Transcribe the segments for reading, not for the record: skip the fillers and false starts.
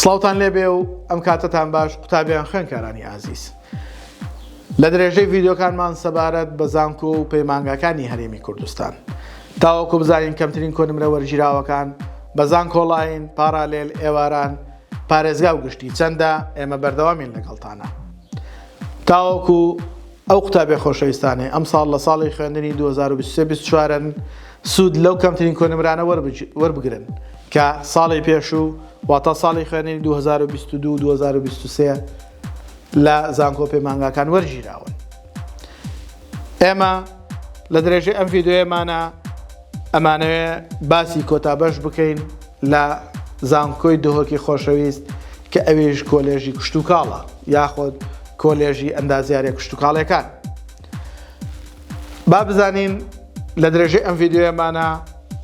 سڵاوتان لێبێ و ئەم کاتتان باش قوتابیان خوێنکارانی ئازیز. لە درێژەی ڤیددیۆکانمان سەبارەت بە زانکۆ و پەیمانگاکانی هەرێمی کوردستان تاوەکو بزانین کەمترین کۆنمرە وەرگیراوەکان بە زانکۆڵاین، پارالێل، ئێواران، پارێزگا و گشتی چەندە ئێمە بەردەوامین لەگەڵتانە. تاوەکو ئەو قوتابێ خۆشەویستانێ ئەم ساڵ لە ساڵی خوێندنی 2023-24 سوود لەو کەمترین کۆنمرانە وەربگرن کە ساڵی پێش و واتە ساڵی خوێندنی 2022-2023 لە زانکۆ پەیمانگاکان وەرگیراون. ئێمە لە درێژەی ئەم ڤیددیۆیەمانە ئەمانەوێ باسی کۆتابەش بکەین لە زانکۆی دهۆکی خۆشەویست کە ئەوێژ کۆلێژی کشتتوکاڵە یاخۆت کۆلێژی ئەندازیاریە کشتتوکاڵەکان. با بزانین لە درێژەی ئەم ڤیددیۆیەمانە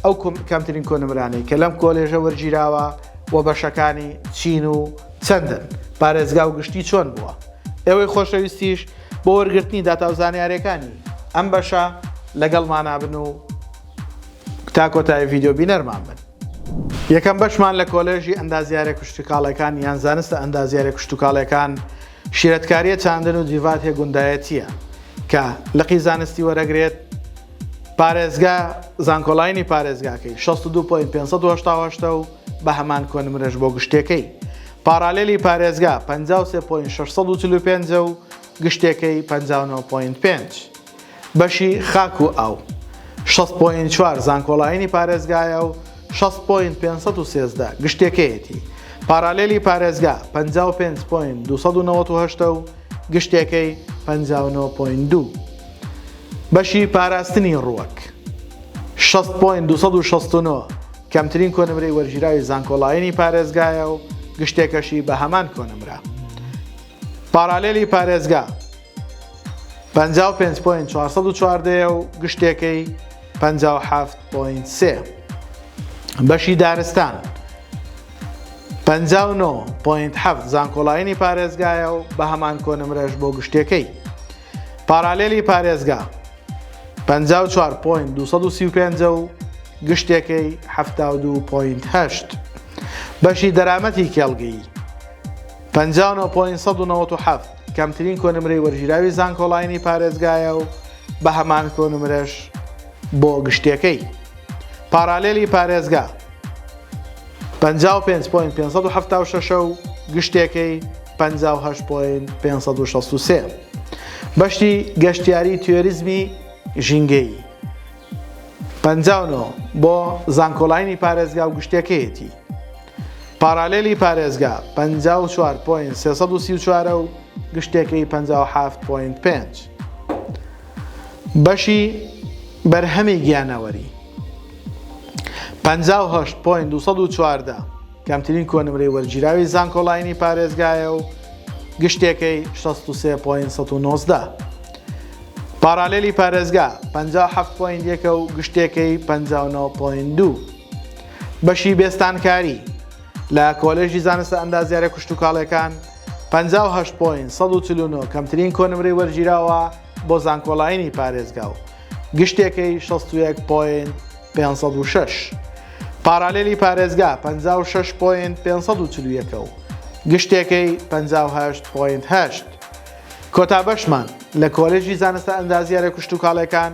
ئەو کەمترین کۆنمرانەی کە لەم کۆلێژە وەرگیراوە و بەشەکانی چین و چەندن، پارێزگا و گشتی چۆن بووە. ئێوەی خۆشەویستیش بۆ وەرگرتنی داتاوزانیارەکانی ئەم بەشە لەگەڵمانابن و تا کۆتایی ڤیددیۆ بینەرمان بن. یەکەم بەشمان لە کۆلێژی ئەندازیاریە کشتتوکاڵەکان یان زانستە ئەندازیاریە کشتتوکاڵەکان شیرەتکاریە چاندن و جیڤاتێ گوندایەتیە کە لەقی زانستی وەرەگرێت. پارێزگا زانکۆڵاینی پارێزگاکەی 62.588 و بە هەمان کۆنمرەش بۆ گشتەکەی. پارالێلی پارێزگا 53.645 و گشتەکەی 59.5. بەشی خاک و ئاو 6.4 زانکۆڵاینی پارێزگایە و 6.513 گشتەکەیەتی. پارالێلی پارێزگا 55.298 و گشتەکەی 59.2. بەشی پاراستنی ڕووەک 6.269 کەمترین کۆنمرەی وەرگیراوی زانکۆڵاینی پارێزگایە و گشتێکەشی بە هەمان کۆنمرە. پارالێلی پارێزگا 55.414 و گشتێکەی 57.3. بەشی دارستان 59.7 زانکۆڵاینی پارێزگایە و بە هەمان کۆنمرەش بۆ گشتەکەی. پارالێلی پارێزگا 54.235 و گشتێکەی 72.8. بەشی دەرامەتی کێڵگەیی 59.197 کەمترین کۆنمرەی وەرگیراوی زانکۆڵاینی پارێزگایە و بە هەمان کۆنمرەش بۆ گشتەکەی. پارالێلی پارێزگا 55.576 و گشتێکەی 58.563. بەشی گەشتیاری توێریزمی ژینگەی 59 بۆ زانکۆڵاینی پارێزگا و گشتەکەیەتی. پارالێلی پارێزگا 54.334 و گشتەکەی 57.5. بەشی بەرهەمی گیانەوەری 58.214 کەمترین کۆنمرەی وەرگیراوی زانکۆڵاینی پارێزگایە و گشتێکەی 63.119. پارالێلی پارێزگا 57.1 و گشتێکەی 59.2. بەشی بێستانکاری لە کۆلێژی زانستە ئەندازیاریە کشتتوکاڵەکان 58.149 کەمترین کۆنمرەی وەرگیراوە بۆ زانکۆڵاینی پارێزگا و گشتێکەی 61.506. پارالێلی پارێزگا 56.541 و گشتێکەی 58.8. کۆتابەشمان لە کۆلێژی زانستە ئەندازیاریە کشتتوکاڵەکان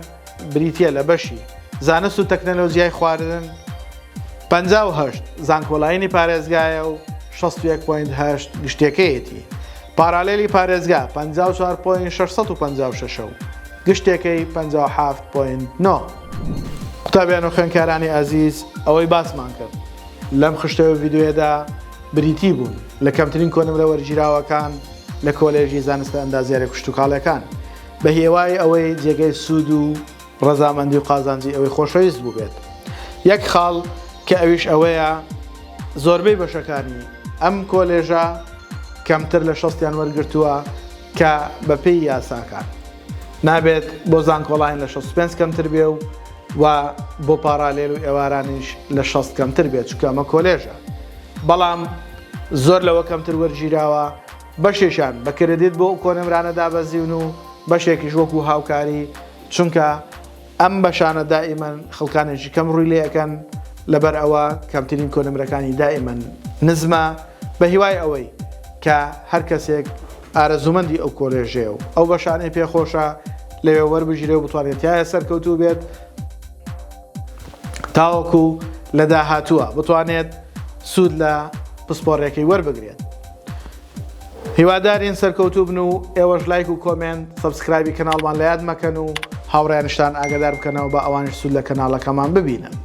بریتیە لە بەشی زانست و تەکنەلۆژیای خواردن 58 زانکۆڵاینی پارێزگایە و 61.8 گشتەکەیەتی. پارالێلی پارێزگا 54.656 و گشتێکەی 57.9. قوتابیان و خوێنکارانی ئازیز، ئەوەی باسمان کرد لەم خشتەوە ڤیددیۆیەدا بریتی بوون لە کەمترین کۆنمرە وەرگیراوەکان لە کۆلێژی زانستە ئەندازیاریە کشتتوکاڵەکان بە هێوای ئەوەی جێگەی سوود و ڕەزامەندی و قازانجی ئەوەی خۆشەویست بوو بێت. یەک خاڵ کە ئەویش ئەوەیە زۆربەی بەشەکانی ئەم کۆلێژە کەمتر لە 60یان وەرگرتووە کە بەپێی یاساکان نابێت بۆ زانکۆڵاین لە 65 کەمتر بێ و بۆ پارالێل و ئێوارانیش لە 60 کەمتر بێت چونکە ئەمە کۆلێژە. بەڵام زۆر لەوە کەمتر وەرگیراوە، بەشێشان بە کرێدیت بۆ کۆنمرانە دابەزیون و بەشێکیش وەکو هاوکاری، چونکە ئەم بەشانە دائیمەن خەڵکانێکی کەم ڕووی لێەکەن لەبەر ئەوە کەمترین کۆنمرەکانی دائیمەن نزمە بە هیوای ئەوەی کە هەر کەسێک ئارەزومەندی ئەو کۆلێژێ و ئەو بەشانەی پێخۆشە لەوێ وەربژیرێ و بتوانێت تایە سەرکەوتوو بێت تاوەکو لە داهاتووە بتوانێت سوود لە پسپۆڕێکی وەربگرێت. هیوادارین سەرکەوتوو بن و ئێوەش لایک و کۆمنت سەبسکرایبی کەناڵمان لە یاد مەکەن و هاوڕێیانشتان ئاگادار بکەنەوە بە ئەوانش سوود لە کەناڵەکەمان ببینن.